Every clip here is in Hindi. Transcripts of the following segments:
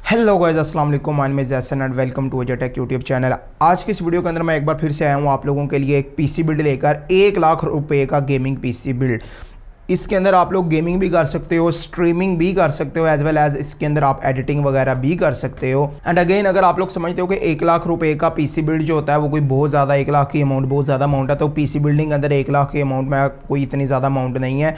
हेलो गाइस, अस्सलाम वालेकुम। I am Jason and welcome to tech YouTube channel. आज की इस वीडियो के अंदर मैं एक बार फिर से आया हूँ आप लोगों के लिए एक पीसी बिल्ड लेकर। 1 लाख रुपए का गेमिंग पीसी बिल्ड। इसके अंदर आप लोग गेमिंग भी कर सकते हो, स्ट्रीमिंग भी कर सकते हो, एज वेल एज इसके अंदर आप एडिटिंग वगैरह भी कर सकते हो। एंड अगेन, अगर आप लोग समझते हो कि 1 लाख रुपए का पीसी बिल्ड जो होता है वो कोई बहुत ज़्यादा, 1 लाख की अमाउंट बहुत ज़्यादा अमाउंट है, तो पीसी बिल्डिंग के अंदर 1 लाख की अमाउंट में कोई इतनी ज़्यादा अमाउंट नहीं है।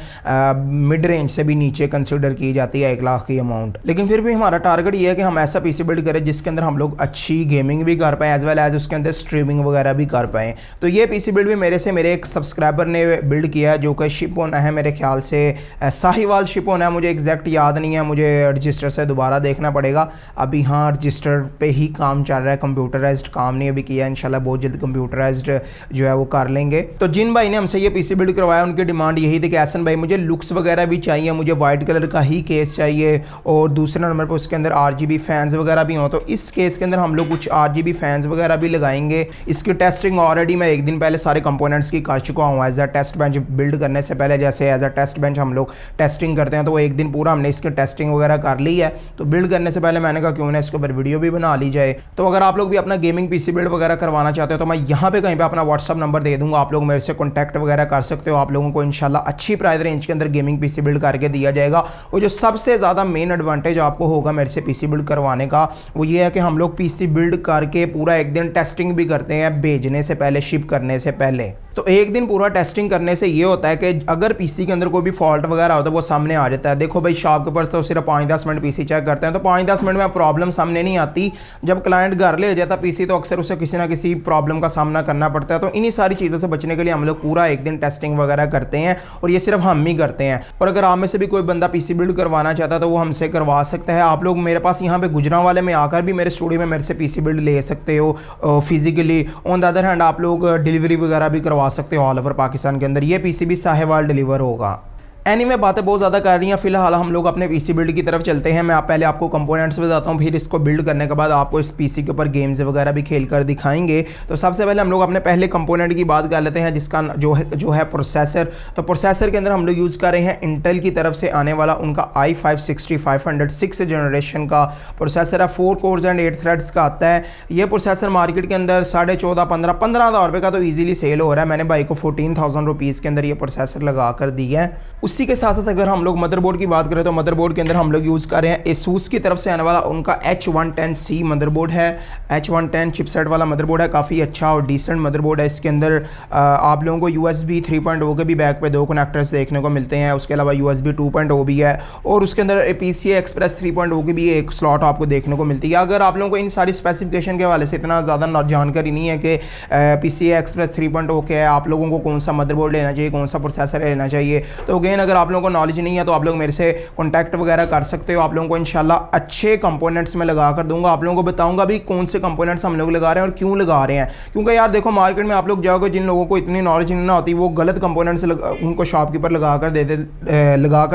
मिड रेंज से भी नीचे कंसिडर की जाती है 1 लाख की अमाउंट। लेकिन फिर भी हमारा टारगेट ये है कि हम ऐसा पीसी बिल्ड करें जिसके अंदर हम लोग अच्छी गेमिंग भी कर पाएँ, एज वेल एज उसके अंदर स्ट्रीमिंग वगैरह भी कर पाएँ। तो ये पीसी बिल्ड भी मेरे एक सब्सक्राइबर ने बिल्ड किया है, जो कि शिप होना है मेरे ख्याल से साहिवाल शिप होना है, मुझे एग्जैक्ट याद नहीं है, मुझे रजिस्टर से दोबारा देखना पड़ेगा। अभी हाँ, रजिस्टर पे ही काम चल रहा है, कंप्यूटराइज्ड काम नहीं अभी किया। इंशाल्लाह बहुत जल्द कंप्यूटराइज्ड जो है वो कर लेंगे। तो जिन भाई ने हमसे ये पीसी बिल्ड करवाया उनकी डिमांड यही थी कि एहसन भाई मुझे लुक्स वगैरह भी चाहिए, मुझे वाइट कलर का ही केस चाहिए, और दूसरे नंबर पर उसके अंदर RGB फैंस वगैरह भी हों। तो इस केस के अंदर हम लोग कुछ RGB फैंस वगैरह भी लगाएंगे। इसकी टेस्टिंग ऑलरेडी मैं एक दिन पहले सारे कंपोनेंट्स की कर चुका हूँ। As a test bench build करने से पहले, जैसे एज अ टेस्ट बेंच हम लोग टेस्टिंग करते हैं, तो वो एक दिन पूरा हमने इसकी टेस्टिंग वगैरह कर ली है। तो बिल्ड करने से पहले मैंने कहा क्यों ना इसके ऊपर वीडियो भी बना ली जाए। तो अगर आप लोग भी अपना गेमिंग पीसी बिल्ड वगैरह करवाना चाहते हो तो मैं यहाँ पे कहीं पे अपना व्हाट्सअप नंबर दे दूंगा, आप लोग मेरे से कॉन्टैक्ट वगैरह कर सकते हो। आप लोगों को इंशाल्लाह अच्छी प्राइस रेंज के अंदर गेमिंग पीसी बिल्ड करके दिया जाएगा। और जो सबसे ज़्यादा मेन एडवांटेज आपको होगा मेरे से पीसी बिल्ड करवाने का, वो ये है कि हम लोग पीसी बिल्ड करके पूरा एक दिन टेस्टिंग भी करते हैं भेजने से पहले, शिप करने से पहले। तो एक दिन पूरा टेस्टिंग करने से ये होता है कि अगर पीसी के अंदर कोई भी फॉल्ट वगैरह हो तो वो सामने आ जाता है। देखो भाई, शॉप के ऊपर तो सिर्फ 5-10 मिनट पीसी चेक करते हैं, तो 5-10 मिनट में प्रॉब्लम सामने नहीं आती। जब क्लाइंट घर ले जाता पीसी तो अक्सर उसे किसी ना किसी प्रॉब्लम का सामना करना पड़ता है। तो इन्हीं सारी चीज़ों से बचने के लिए हम लोग पूरा एक दिन टेस्टिंग वगैरह करते हैं, और ये सिर्फ हम ही करते हैं। और अगर आप में से भी कोई बंदा पीसी बिल्ड करवाना चाहता है तो वो हमसे करवा सकता है। आप लोग मेरे पास यहाँ पे गुजरांवाले में आकर भी मेरे स्टूडियो में मेरे से पीसी बिल्ड ले सकते हो physically. On the other hand आप लोग डिलीवरी वगैरह भी करवा सकते हो ऑल ओवर पाकिस्तान के अंदर। ये पीसी भी साहिवाल डिलीवर होगा। एनीवे, बातें बहुत ज़्यादा कर रही हैं, फिलहाल हम लोग अपने पीसी बिल्ड की तरफ चलते हैं। मैं पहले आपको कंपोनेंट्स बताता हूँ, फिर इसको बिल्ड करने के बाद आपको इस पीसी के ऊपर गेम्स वगैरह भी खेल कर दिखाएंगे। तो सबसे पहले हम लोग अपने पहले कंपोनेंट की बात कर लेते हैं, जिसका जो है प्रोसेसर। तो प्रोसेसर के अंदर हम लोग यूज़ कर रहे हैं इंटेल की तरफ से आने वाला उनका i5-6500 6th जनरेशन का प्रोसेसर है। 4 कोर्स एंड 8 थ्रेड्स का आता है। ये प्रोसेसर मार्केट के अंदर 14,500-15,000 रुपये का तो ईजिली सेल हो रहा है। मैंने भाई को 14,000 रुपीज़ के अंदर ये प्रोसेसर लगा कर दिया है। उसी के साथ साथ अगर हम लोग मदरबोर्ड की बात करें तो मदरबोर्ड के अंदर हम लोग यूज़ कर रहे हैं एसूस की तरफ से आने वाला उनका H110C मदरबोर्ड है। H110 चिपसेट वाला मदरबोर्ड है, काफ़ी अच्छा और डिसेंट मदरबोर्ड है। इसके अंदर आप लोगों को USB 3.0 के भी बैक पे 2 कनेक्टर्स देखने को मिलते हैं। उसके अलावा USB 2.0 भी है, और उसके अंदर PCI Express 3.0 की भी एक स्लॉट आपको देखने को मिलती है। अगर आप लोगों को इन सारी स्पेसिफिकेशन के हवाले से इतना ज़्यादा जानकारी नहीं है कि PCI Express 3.0 क्या है, आप लोगों को कौन सा मदरबोर्ड लेना चाहिए, कौन सा प्रोसेसर लेना चाहिए, तो अगेन अगर आप लोगों को नॉलेज नहीं है तो आप लोग मेरे से कॉन्टैक्ट वगैरह कर सकते हो। आप लोगों को इंशाल्लाह अच्छे कंपोनेंट्स में लगा कर दूंगा। आप लोगों को बताऊंगा भी कौन से कंपोनेंट्स हम लोग लगा रहे हैं और क्यों लगा रहे हैं। क्योंकि यार देखो, मार्केट में आप लोग जाओगे, जिन लोगों को इतनी नॉलेज नहीं होती वो गलत कंपोनेंट्स उनको शॉपकीपर लगा कर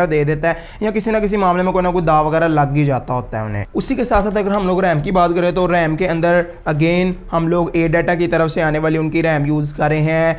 दे देता है, या किसी ना किसी मामले में कोई ना कोई दाव वगैरह लग ही जाता होता है उन्हें। उसी के साथ साथ अगर हम लोग रैम की बात करें तो रैम के अंदर अगेन हम लोग ADATA की तरफ से आने वाली उनकी रैम यूज़ कर रहे हैं।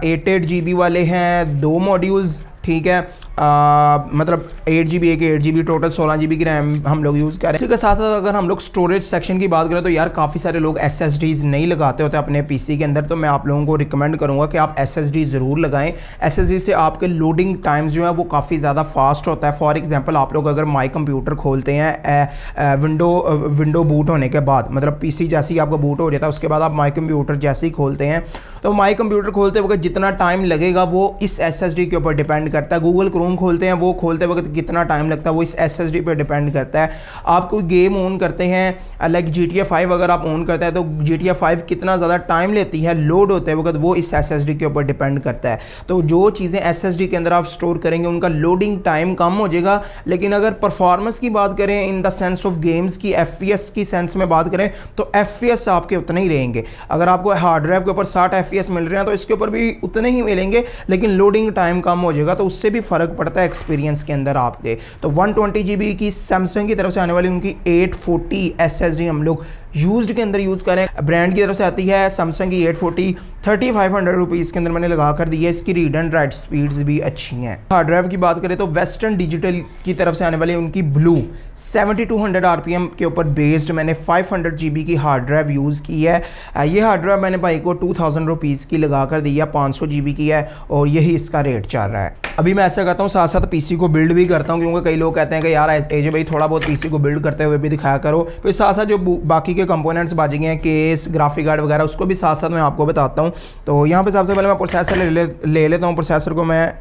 8 GB वाले हैं, 2 मॉड्यूल्स, ठीक है। मतलब 8 GB, एक 8 GB, टोटल 16 GB की रैम हम लोग यूज़ कर रहे हैं। इसी के साथ साथ अगर हम लोग स्टोरेज सेक्शन की बात करें तो यार काफ़ी सारे लोग SSDs नहीं लगाते होते अपने पीसी के अंदर, तो मैं आप लोगों को रिकमेंड करूंगा कि आप SSD ज़रूर लगाएं। SSD से आपके लोडिंग टाइम्स जो है वो काफ़ी ज़्यादा फास्ट होता है। फॉर एग्जांपल, आप लोग अगर माई कंप्यूटर खोलते हैं विंडो बूट होने के बाद, मतलब पीसी जैसे ही आपका बूट हो जाता है उसके बाद आप माई कंप्यूटर जैसे ही खोलते हैं, तो माई कंप्यूटर खोलते वक्त जितना टाइम लगेगा वो इस SSD के ऊपर डिपेंड करता है। गूगल क्रोम खोलते हैं, वो खोलते वक्त कितना टाइम लगता है वो इस SSD पे डिपेंड करता है। आप कोई गेम ऑन करते हैं लाइक GTA 5, अगर आप ऑन करते हैं तो GTA 5 कितना ज़्यादा टाइम लेती है लोड होते वक्त, वो इस SSD के ऊपर डिपेंड करता है। तो जो चीज़ें SSD के अंदर आप स्टोर करेंगे उनका लोडिंग टाइम कम हो जाएगा। लेकिन अगर परफॉर्मेंस की बात करें in the sense of games की, FPS की सेंस में बात करें तो FPS आपके उतने ही रहेंगे। अगर आपको हार्ड ड्राइव के ऊपर 60 FPS मिल रहे हैं तो इसके ऊपर भी उतने ही मिलेंगे, लेकिन लोडिंग टाइम कम हो जाएगा, तो उससे भी फ़र्क पड़ता है एक्सपीरियंस के अंदर आपके। तो 120 GB की सैमसंग की तरफ से आने वाली उनकी 840 SSD हम लोग यूज्ड के अंदर यूज़ करें। ब्रांड की तरफ से आती है सैमसंग की 840 3500 रुपीज़ के अंदर मैंने लगा कर दी है। इसकी रीड एंड राइट स्पीड्स भी अच्छी हैं। हार्ड ड्राइव की बात करें तो वेस्टर्न डिजिटल की तरफ से आने वाली उनकी ब्लू 7200 RPM के ऊपर बेस्ड मैंने 500 GB की हार्ड ड्राइव यूज़ की है। ये हार्ड ड्राइव मैंने भाई को 2000 रुपीज़ की लगा कर दी है, 500 GB की है और यही इसका रेट चल रहा है। अभी मैं ऐसा करता हूँ साथ साथ पीसी को बिल्ड भी करता हूँ, क्योंकि कई लोग कहते हैं कि यार एजे भाई थोड़ा बहुत पीसी को बिल्ड करते हुए भी दिखाया करो। फिर साथ साथ जो बाकी के कंपोनेंट्स बाजेंगे हैं, केस, ग्राफिक कार्ड वगैरह, उसको भी साथ साथ मैं आपको बताता हूँ। तो यहाँ पे सबसे पहले मैं प्रोसेसर ले लेता हूँ। प्रोसेसर को मैं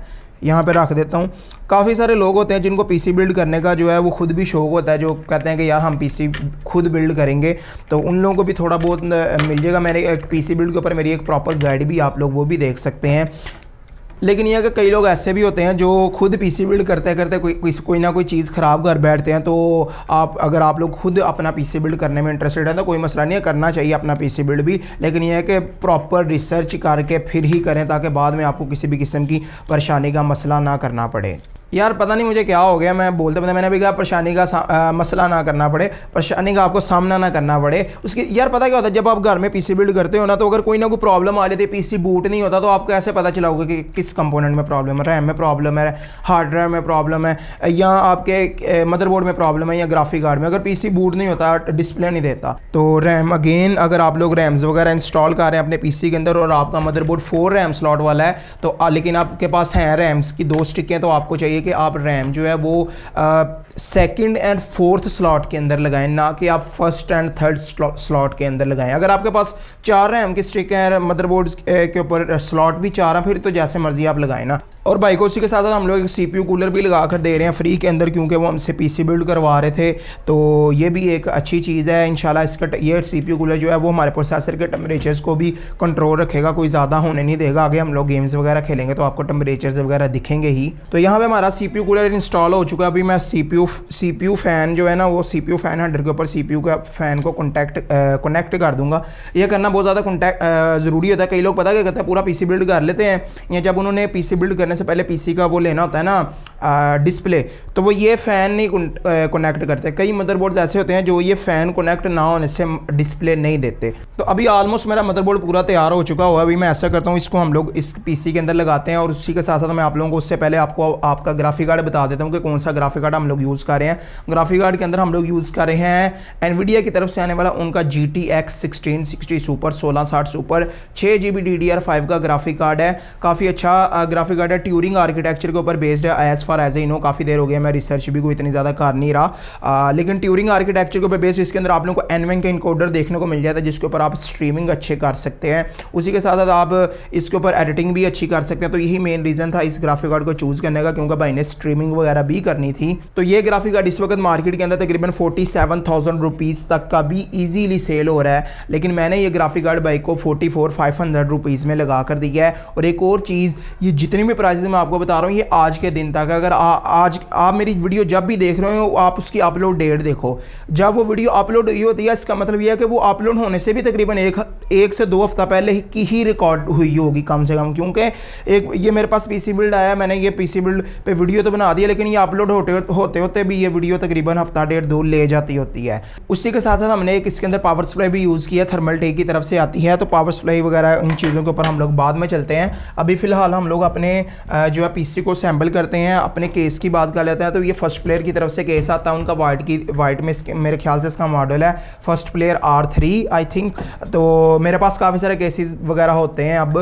यहाँ पे रख देता हूँ। काफ़ी सारे लोग होते हैं जिनको पीसी बिल्ड करने का जो है वो खुद भी शौक होता है, जो कहते हैं कि यार हम पीसी खुद बिल्ड करेंगे, तो उन लोगों को भी थोड़ा बहुत मिल जाएगा। मैंने एक पीसी बिल्ड के ऊपर मेरी एक प्रॉपर गाइड भी आप लोग वो भी देख सकते हैं। लेकिन यह कि कई लोग ऐसे भी होते हैं जो खुद पीसी बिल्ड करते करते कोई ना कोई चीज़ ख़राब कर बैठते हैं। तो अगर आप लोग खुद अपना पीसी बिल्ड करने में इंटरेस्टेड है तो कोई मसला नहीं है, करना चाहिए अपना पीसी बिल्ड भी। लेकिन यह है कि प्रॉपर रिसर्च करके फिर ही करें, ताकि बाद में आपको किसी भी किस्म की परेशानी का मसला ना करना पड़े। यार पता नहीं मुझे क्या हो गया, मैं बोलते मैंने अभी कहा परेशानी का मसला ना करना पड़े, परेशानी का आपको सामना ना करना पड़े उसकी। यार पता क्या होता है, जब आप घर में पीसी बिल्ड करते हो ना, तो अगर कोई ना कोई प्रॉब्लम आ जाती है, पीसी बूट नहीं होता, तो आपको ऐसे पता चला होगा कि किस कंपोनेंट में प्रॉब्लम है, रैम में प्रॉब्लम है, हार्ड ड्राइव में प्रॉब्लम है, या आपके मदरबोर्ड में प्रॉब्लम है, या ग्राफिक कार्ड में। अगर पीसी बूट नहीं होता, डिस्प्ले नहीं देता, तो रैम अगेन अगर आप लोग रैम्स वगैरह इंस्टॉल कर रहे हैं अपने पीसी के अंदर और आपका मदरबोर्ड 4 रैम स्लॉट वाला है, तो लेकिन आपके पास हैं रैम्स की 2 स्टिकें, तो आपको चाहिए कि आप रैम जो है वो सेकंड एंड फोर्थ स्लॉट के अंदर लगाएं, ना कि आप फर्स्ट एंड थर्ड स्लॉट के अंदर लगाएं। अगर आपके पास 4 रैम की स्टिक है, मदरबोर्ड के ऊपर स्लॉट भी 4 हैं, फिर तो जैसे मर्जी आप लगाएं ना। और भाई को उसी के साथ हम लोग एक सीपीयू कूलर भी लगा कर दे रहे हैं फ्री के अंदर, क्योंकि वो हमसे पीसी बिल्ड करवा रहे थे। तो ये भी एक अच्छी चीज़ है इंशाल्लाह। इसका ये सीपीयू कूलर जो है वो हमारे प्रोसेसर के टेम्परेचर्स को भी कंट्रोल रखेगा, कोई ज़्यादा होने नहीं देगा। आगे हम लोग गेम्स वगैरह खेलेंगे तो आपको टेम्परेचर्स वगैरह दिखेंगे ही। तो यहाँ पे हमारा सीपीयू कूलर इंस्टॉल हो चुका है। अभी मैं सीपीयू फ़ैन जो है ना, वो सीपीयू फ़ैन हेडर के ऊपर सीपीयू का फ़ैन को कनेक्ट कर दूंगा। ये करना बहुत ज़्यादा ज़रूरी होता है। कई लोग पता क्या करते हैं, पूरा पीसी बिल्ड कर लेते हैं, या जब उन्होंने पीसी बिल्ड करने से पहले पीसी का वो लेना होता है ना डिस्प्ले, तो वो ये फ़ैन नहीं कनेक्ट करते। कई मदरबोर्ड्स ऐसे होते हैं जो ये फ़ैन कनेक्ट ना होने से डिस्प्ले नहीं देते। तो अभी ऑलमोस्ट मेरा मदरबोर्ड पूरा तैयार हो चुका हुआ है। अभी मैं ऐसा करता हूँ, इसको हम लोग इस पीसी के अंदर लगाते हैं, और उसी के साथ साथ मैं आप लोगों को उससे पहले आपको आपका ग्राफिक कार्ड बता देता हूँ कि कौन सा ग्राफिक कार्ड हम लोग यूज़ कर रहे हैं। ग्राफिक कार्ड के अंदर हम लोग यूज़ कर रहे हैं एनवीडिया की तरफ से आने वाला उनका GTX 1660 super 1660 super 6 GB DDR5 का ग्राफिक कार्ड है। काफ़ी अच्छा ग्राफिक कार्ड है, ट्यूरिंग आर्किटेक्चर के ऊपर बेस्ड है। As far as I know, काफ़ी देर हो गया मैं रिसर्च भी कोई इतनी ज़्यादा कर नहीं रहा, लेकिन ट्यूरिंग आर्किटेक्चर के ऊपर बेस्ड इसके अंदर आप लोगों को एनवन का इनकोडर देखने को मिल जाता है, जिसके ऊपर आप स्ट्रीमिंग अच्छे कर सकते हैं। उसी के साथ साथ आप इसके ऊपर एडिटिंग भी अच्छी कर सकते हैं। तो यही मेन रीज़न था इस ग्राफिक कार्ड को चूज़ करने का, क्योंकि भाई ने स्ट्रीमिंग वगैरह भी करनी थी। तो ये ग्राफिक कार्ड इस वक्त मार्केट के अंदर तकरीबन 47,000 रुपीज़ तक का भी ईजीली सेल हो रहा है, लेकिन मैंने ये ग्राफिक कार्ड भाई को 44,500 रुपीज़ में लगा कर दिया है। और एक और चीज़, ये जितनी भी प्राइसेस मैं आपको बता रहा हूँ ये आज के दिन तक, अगर आज आप मेरी वीडियो जब भी देख रहे हो आप उसकी अपलोड डेट देखो। जब वो वीडियो अपलोड हुई होती है, इसका मतलब यह है कि वो अपलोड होने से भी तकरीबन एक से 2 हफ्ता पहले की ही रिकॉर्ड हुई होगी कम से कम, क्योंकि एक ये मेरे पास पीसी बिल्ड आया, मैंने ये पीसी बिल्ड पे वीडियो तो बना दिया, लेकिन ये अपलोड होते होते भी ये वीडियो तकरीबन हफ्ता 1.5-2 ले जाती होती है। उसी के साथ साथ हमने एक इसके अंदर पावर सप्लाई भी यूज़ किया, थर्मल टेक की तरफ से आती है। तो पावर सप्लाई वगैरह इन चीज़ों के ऊपर हम लोग बाद में चलते हैं। अभी फ़िलहाल हम लोग अपने जो है पीसी को सैम्पल करते हैं। अपने केस की बात कर लेते हैं। तो ये फर्स्ट प्लेयर की तरफ से केस आता है उनका, वाइट में मेरे ख्याल से इसका मॉडल है first player R3 I think. तो मेरे पास काफ़ी सारे केसेस वगैरह होते हैं अब,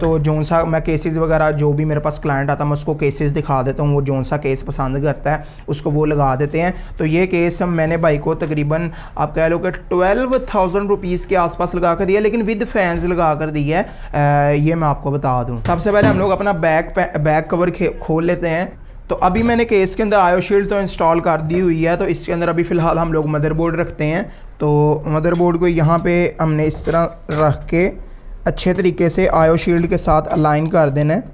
तो जोन सा मैं केसेस वगैरह जो भी मेरे पास क्लाइंट आता है मैं उसको केसेस दिखा देता हूँ, वो जोन सा केस पसंद करता है उसको वो लगा देते हैं। तो ये केस मैंने भाई को तकरीबन आप कह लो कि 12,000 रुपीज़ के आसपास लगा कर दिया, लेकिन विद फैंस लगा कर दिया है। ये मैं आपको बता दूँ। सबसे पहले हम लोग अपना बैक कवर खोल लेते हैं। तो अभी मैंने केस के अंदर आयो शील्ड तो इंस्टॉल कर दी हुई है। तो इसके अंदर अभी फ़िलहाल हम लोग मदरबोर्ड रखते हैं। तो मदरबोर्ड को यहाँ पे हमने इस तरह रख के अच्छे तरीके से आयो शील्ड के साथ अलाइन कर देना है।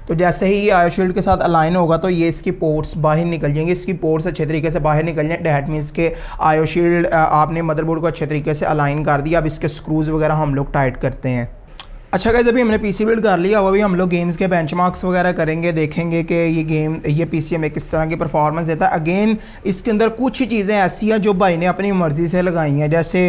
तो जैसे ही ये आयो शील्ड के साथ अलाइन होगा तो ये इसकी पोर्ट्स बाहर निकल जाएंगे, इसकी पोर्ट्स अच्छे तरीके से बाहर निकल जाएंगे। डैट मीन्स के आयो शील्ड आपने मदरबोर्ड को अच्छे तरीके से अलाइन कर दिया। अब इसके स्क्रूज़ वगैरह हम लोग टाइट करते हैं। अच्छा गाइस, अभी हमने पीसी बिल्ड कर लिया। अब अभी हम लोग गेम्स के बेंचमार्क्स वगैरह करेंगे, देखेंगे कि ये पीसी हमें किस तरह की परफॉर्मेंस देता है। अगेन इसके अंदर कुछ चीज़ें ऐसी हैं जो भाई ने अपनी मर्ज़ी से लगाई हैं। जैसे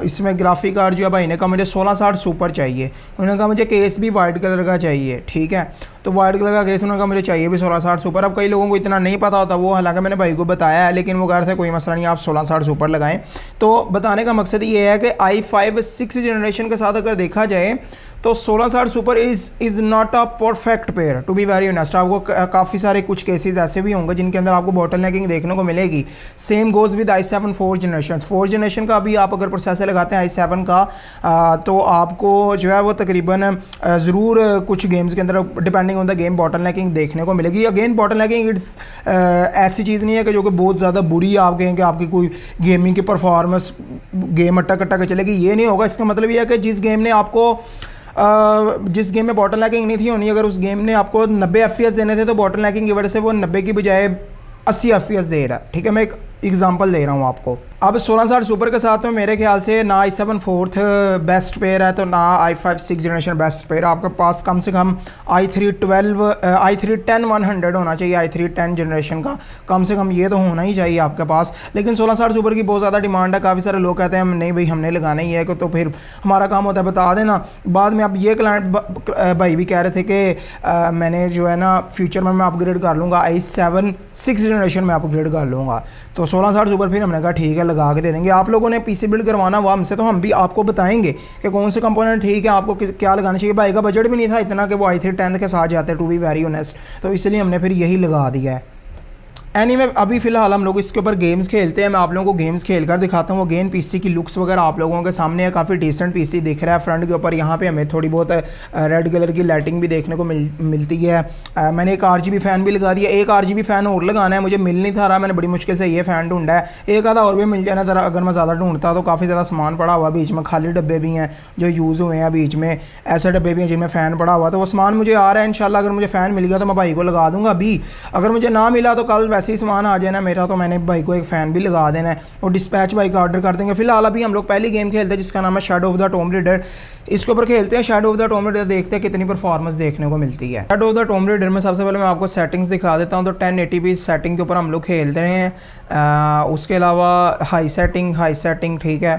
इसमें ग्राफिक कार्ड जो है भाई ने कहा मुझे 1660 सुपर चाहिए, उन्होंने कहा मुझे केस भी वाइट कलर का चाहिए, ठीक है। तो वाइट कलर का केस उन्होंने कहा मुझे चाहिए भी 1660 सुपर। अब कई लोगों को इतना नहीं पता होता वो, हालांकि मैंने भाई को बताया है, लेकिन वो कह रहे थे कोई मसला नहीं, आप 1660 सुपर लगाएं। तो बताने का मकसद ये है कि i5 6 जनरेशन के साथ अगर देखा जाए तो 1660 super is not a perfect pair, to be very honest. आपको काफ़ी सारे कुछ केसेस ऐसे भी होंगे जिनके अंदर आपको बॉटल नेकिंग देखने को मिलेगी। Same goes with i7 4 generation का भी आप अगर प्रोसेसर लगाते हैं i7 का तो आपको जो है वो तकरीबन ज़रूर कुछ गेम्स के अंदर depending on the game bottle necking देखने को मिलेगी। अगेन बॉटल नेकिंग इट्स ऐसी चीज़ नहीं है कि जो कि बहुत ज़्यादा बुरी आप कहें कि आपकी कोई गेमिंग की परफॉर्मेंस गेम अटक के चलेगी, ये नहीं होगा। इसका मतलब ये है कि जिस गेम ने आपको जिस गेम में बॉटल लैकिंग नहीं थी होनी, अगर उस गेम ने आपको 90 FPS देने थे तो बॉटल लैकिंग की वजह से वो 90 की बजाय 80 FPS दे रहा है, ठीक है। मैं एक एग्जांपल दे रहा हूँ आपको। अब 1660 सुपर के साथ में मेरे ख्याल से ना i7 4th बेस्ट पेयर है तो ना i5 6 जनरेशन बेस्ट पेयर। आपके पास कम से कम i3 10 100 होना चाहिए, i3 10 जनरेशन का कम से कम ये तो होना ही चाहिए आपके पास। लेकिन 1660 सुपर की बहुत ज़्यादा डिमांड है। काफ़ी सारे लोग कहते हैं नहीं भाई हमने लगाना ही है, तो फिर हमारा काम होता है बता देना। बाद में अब ये क्लाइंट भाई भी कह रहे थे कि मैंने जो है ना फ्यूचर में मैं अपग्रेड कर लूँगा, i7 6 जनरेशन में अपग्रेड कर लूँगा। तो 1660 सुपर फिर हमने कहा ठीक है लगा के दे देंगे। आप लोगों ने पीसी बिल्ड करवाना हुआ हमसे तो हम भी आपको बताएंगे कि कौन से कंपोनेंट ठीक है, आपको क्या लगाना चाहिए। भाई का बजट भी नहीं था इतना कि वो i3 10 के साथ जाते, टू बी वेरी ऑनेस्ट, तो इसलिए हमने फिर यही लगा दिया है। एनीवे अभी फ़िलहाल हम लोग इसके ऊपर गेम्स खेलते हैं। मैं आप लोगों को गेम्स खेल कर दिखाता हूँ। अगेन पीसी की लुक्स वगैरह आप लोगों के सामने है, काफ़ी डिसेंट पीसी दिख रहा है। फ्रंट के ऊपर यहाँ पे हमें थोड़ी बहुत रेड कलर की लाइटिंग भी देखने को मिलती है। मैंने एक RGB फ़ैन भी लगा दिया। एक RGB फ़ैन और लगाना है, मुझे मिल नहीं था रहा, मैंने बड़ी मुश्किल से ये फ़ैन ढूंढा है। एक आधा और भी मिल जाना था अगर मैं ज़्यादा ढूंढता, तो काफ़ी ज़्यादा सामान पड़ा हुआ बीच में, खाली डब्बे भी हैं जो यूज़ हुए हैं, बीच में ऐसे डब्बे भी हैं जिनमें फ़ैन पड़ा हुआ। तो वो सामान मुझे आ रहा है इंशाल्लाह। अगर मुझे फ़ैन मिल गया तो मैं भाई को लगा दूँगा अभी। अगर मुझे ना मिला तो कल वैसे ही सामान आ जाए मेरा, तो मैंने भाई को एक फ़ैन भी लगा देना है और डिस्पैच भाई का ऑर्डर कर देंगे। फिलहाल अभी हम लोग पहली गेम खेलते हैं जिसका नाम है shadow of the Tomb Raider. इसके ऊपर खेलते हैं shadow of the Tomb Raider, देखते हैं कितनी परफॉर्मेंस देखने को मिलती है। Shadow of the Tomb Raider में सबसे पहले मैं आपको सेटिंग्स दिखा देता हूँ। तो 1080p सेटिंग के ऊपर हम लोग खेलते रहे हैं। उसके अलावा हाई सेटिंग ठीक है,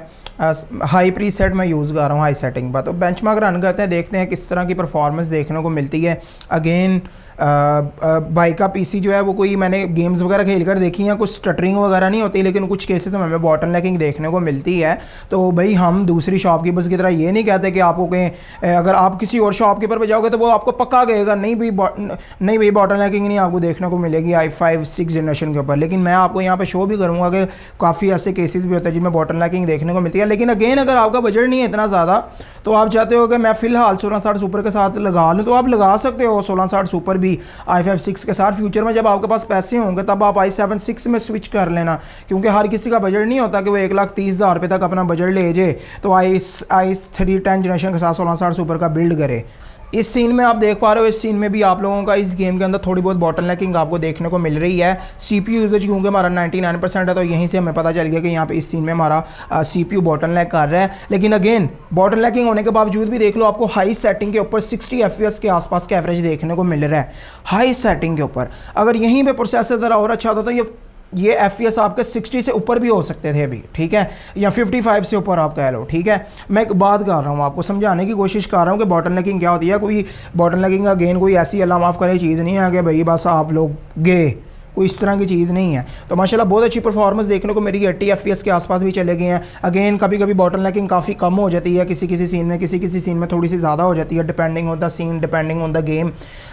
हाई प्री सेट मैं यूज़ कर रहा हूँ हाई सेटिंग पर। तो बेंचमार्क रन करते हैं, देखते हैं किस तरह की परफॉर्मेंस देखने को मिलती है। अगेन भाई का पीसी जो है वो कोई मैंने गेम्स वगैरह खेल कर देखी हैं, कुछ स्टटरिंग वगैरह नहीं होती, लेकिन कुछ केसेस तो हमें बॉटल नेकिंग देखने को मिलती है। तो भाई हम दूसरी शॉपकीपर्स की तरह ये नहीं कहते कि आपको कहीं अगर आप किसी और शॉपकीपर पे जाओगे तो वो आपको पक्का कहेगा नहीं भाई बॉटल नेकिंग नहीं आपको देखने को मिलेगी i5 6 जनरेशन के ऊपर। लेकिन मैं आपको यहाँ पे शो भी करूँगा कि काफ़ी ऐसे केसेस भी होते हैं जिनमें बॉटल नेकिंग देखने को मिलती है। लेकिन अगेन अगर आपका बजट नहीं है इतना ज़्यादा, तो आप चाहते हो कि मैं फ़िलहाल 1660 सुपर के साथ लगा लूँ, तो आप लगा सकते हो 1660 सुपर भी i5 6 के साथ। फ्यूचर में जब आपके पास पैसे होंगे तब आप i7 6 में स्विच कर लेना, क्योंकि हर किसी का बजट नहीं होता कि वो 1,30,000 रुपये तक अपना बजट ले जाए तो i3 10 जनरेशन के साथ 1660 सुपर का बिल्ड करे। इस सीन में आप देख पा रहे हो, इस सीन में भी आप लोगों का इस गेम के अंदर थोड़ी बहुत बॉटल नेकिंग आपको देखने को मिल रही है। CPU यूजेज क्योंकि हमारा 99% है, तो यहीं से हमें पता चल गया कि यहाँ पे इस सीन में हमारा CPU बॉटल नेक कर रहा है। लेकिन अगेन बॉटल नेकिंग होने के बावजूद भी देख लो, आपको हाई सेटिंग के ऊपर 60 FPS के आसपास का एवरेज देखने को मिल रहा है हाई सेटिंग के ऊपर। अगर यहीं पर प्रोसेसर ज़रा और अच्छा होता तो ये FPS आपके 60 से ऊपर भी हो सकते थे अभी, ठीक है, या 55 से ऊपर आप कह लो, ठीक है। मैं एक बात कर रहा हूँ, आपको समझाने की कोशिश कर रहा हूँ कि बॉटल नेकिंग क्या होती है। कोई बॉटल नेकिंग अगेन कोई ऐसी अल्लाह माफ़ करे चीज़ नहीं है कि भाई बस आप लोग गए, कोई इस तरह की चीज़ नहीं है। तो माशाल्लाह बहुत अच्छी परफॉर्मेंस देखने को मेरी 80 FPS के आसपास भी चले गए हैं। अगेन कभी कभी बॉटल नेकिंग काफ़ी कम हो जाती है किसी सीन में, किसी सीन में थोड़ी सी ज़्यादा हो जाती है, depending on the scene, depending on the game.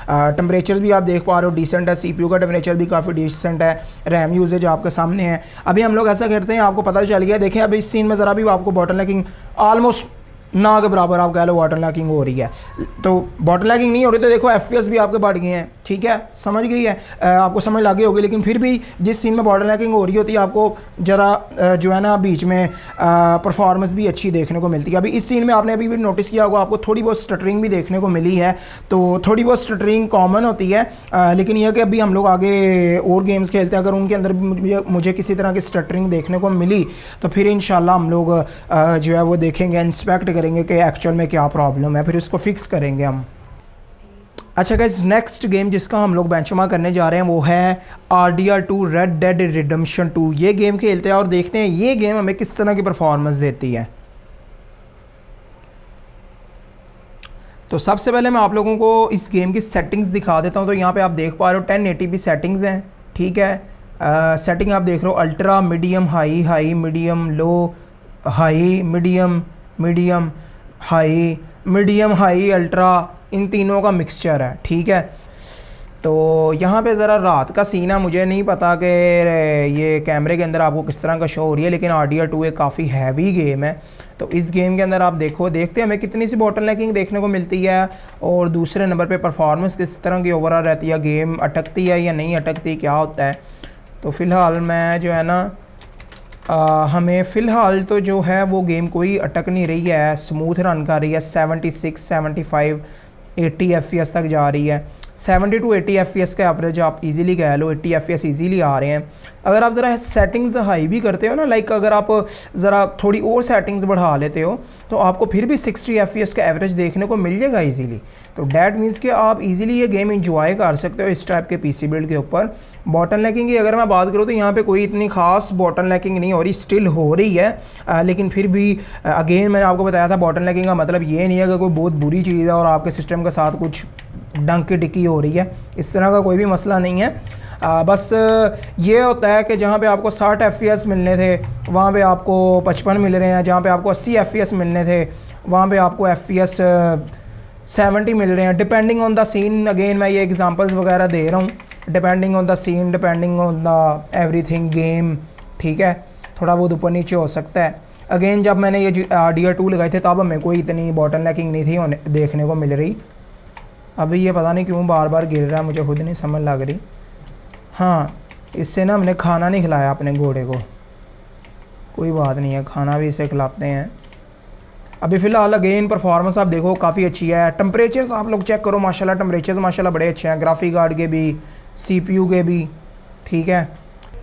Temperature भी आप देख पा रहे हो डिसेंट है, CPU का टेम्परेचर भी काफ़ी डिसेंट है, रैम यूजेज आपके सामने है। अभी हम लोग ऐसा करते हैं, आपको पता चल गया, देखें अभी इस सीन में ज़रा भी आपको बॉटल नेकिंग ऑलमोस्ट ना के बराबर आप कह लो बॉटल नेकिंग हो रही है। तो बॉटल नेकिंग नहीं हो रही तो देखो FPS भी आपके बढ़ गए हैं, ठीक है, समझ गई है, आपको समझ लगी होगी। लेकिन फिर भी जिस सीन में बॉटल नेकिंग हो रही होती है आपको ज़रा जो है ना बीच में परफॉर्मेंस भी अच्छी देखने को मिलती है। अभी इस सीन में आपने अभी भी नोटिस किया होगा, आपको थोड़ी बहुत स्टटरिंग भी देखने को मिली है। तो थोड़ी बहुत स्टटरिंग कॉमन होती है, लेकिन यह कि अभी हम लोग आगे और गेम्स खेलते हैं, अगर उनके अंदर भी मुझे किसी तरह की स्टटरिंग देखने को मिली तो फिर इंशाल्लाह हम लोग जो है वो देखेंगे, इंस्पेक्ट करेंगे कि एक्चुअल में क्या प्रॉब्लम है, फिर उसको फिक्स करेंगे हम। अच्छा गाइस, नेक्स्ट गेम जिसका हम लोग बेंचमार्क करने जा रहे हैं वो है RDR2 रेड डेड रिडेम्पशन 2। ये गेम खेलते हैं और देखते हैं ये गेम हमें किस तरह की परफॉर्मेंस देती है। तो सबसे पहले मैं आप लोगों को इस गेम की सेटिंग्स दिखा देता हूं। तो यहाँ पे आप देख पा रहे हो 1080p सेटिंग्स हैं, ठीक है। सेटिंग आप देख रहे हो ultra, medium, high, high medium, low, high medium, medium high, medium high ultra, इन तीनों का मिक्सचर है, ठीक है। तो यहाँ पे ज़रा रात का सीन है, मुझे नहीं पता कि ये कैमरे के अंदर आपको किस तरह का शो हो रही है, लेकिन RDR2 एक काफ़ी हैवी गेम है। तो इस गेम के अंदर आप देखते हैं हमें कितनी सी बॉटल नेकिंग देखने को मिलती है, और दूसरे नंबर पे परफॉर्मेंस किस तरह की ओवरऑल रहती है, गेम अटकती है या नहीं अटकती, क्या होता है। तो फ़िलहाल मैं जो है ना हमें फ़िलहाल तो जो है वो गेम कोई अटक नहीं रही है, स्मूथ रन कर रही है। 76, 75, 80 FPS तक जा रही है। 70 to 80 FPS का एवरेज आप इजीली कह लो, 80 FPS इजीली आ रहे हैं। अगर आप ज़रा सेटिंग्स हाई भी करते हो ना, लाइक अगर आप ज़रा थोड़ी और सेटिंग्स बढ़ा लेते हो तो आपको फिर भी 60 FPS का एवरेज देखने को मिल जाएगा इजीली। तो डैट मीन्स कि आप इजीली ये गेम इंजॉय कर सकते हो इस टाइप के PC बिल्ड के ऊपर। बॉटल नेकिंग की अगर मैं बात करूँ तो यहाँ पे कोई इतनी खास बॉटल नेकिंग नहीं हो रही, स्टिल हो रही है, लेकिन फिर भी अगेन मैंने आपको बताया था बॉटल नेकिंग का मतलब ये नहीं है कि कोई बहुत बुरी चीज़ है और आपके सिस्टम के साथ कुछ डंकी डिक्की हो रही है, इस तरह का कोई भी मसला नहीं है। बस ये होता है कि जहाँ पे आपको 60 FPS मिलने थे वहाँ पे आपको 55 मिल रहे हैं, जहाँ पे आपको 80 FPS मिलने थे वहाँ पे आपको FPS 70 मिल रहे हैं, depending on the scene. Again मैं ये एग्जांपल्स वगैरह दे रहा हूँ, depending on the scene, depending on the everything game, ठीक है। थोड़ा बहुत ऊपर नीचे हो सकता है। अगेन जब मैंने ये RDR2 लगाए थे तब हमें कोई इतनी बॉटल नेकिंग नहीं थी देखने को मिल रही। अभी ये पता नहीं क्यों बार बार गिर रहा है, मुझे खुद नहीं समझ लग रही। हाँ, इससे ना हमने खाना नहीं खिलाया अपने घोड़े को, कोई बात नहीं है, खाना भी इसे खिलाते हैं। अभी फ़िलहाल अगेन परफॉर्मेंस आप देखो काफ़ी अच्छी है। टेम्परेचर्स आप लोग चेक करो, माशाल्लाह टेम्परेचर्स माशाल्लाह बड़े अच्छे हैं, ग्राफिक कार्ड के भी, CPU के भी, ठीक है।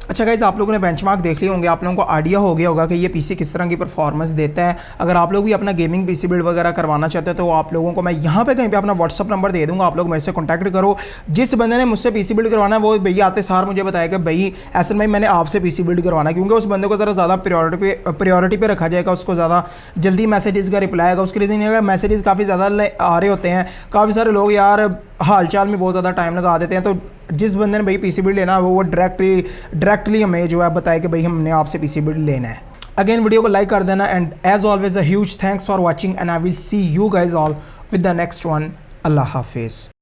अच्छा गाइस, आप लोगों ने बेंचमार्क देख लिए होंगे, आप लोगों को आइडिया हो गया होगा कि ये PC किस तरह की परफॉर्मेंस देता है। अगर आप लोग भी अपना गेमिंग PC बिल्ड वगैरह करवाना चाहते हैं तो आप लोगों को मैं यहाँ पे कहीं पे अपना व्हाट्सअप नंबर दे दूँगा, आप लोग मेरे से कॉन्टैक्ट करो। जिस बंदे ने मुझसे PC बिल्ड करवाना है वो भैया आते सार मुझे बताया कि भाई ऐसा भाई मैंने आपसे PC बिल्ड करवाना है, क्योंकि उस बंदे को ज़रा ज़्यादा प्रायोरिटी पे रखा जाएगा, उसको ज़्यादा जल्दी मैसेजेस का रिप्लाई आएगा। उसके रीज़न ये मैसेजेस काफ़ी ज़्यादा आ रहे होते हैं, काफ़ी सारे लोग यार हाल चाल में बहुत ज़्यादा टाइम लगा देते हैं। तो जिस बंदे ने भाई PC बिल्ड लेना है वो डायरेक्टली हमें जो है बताए कि भाई हमने आपसे PC बिल्ड लेना है। अगेन वीडियो को लाइक कर देना, and as always a huge thanks for watching, and I will see you guys all with the next one. अल्लाह हाफिज़।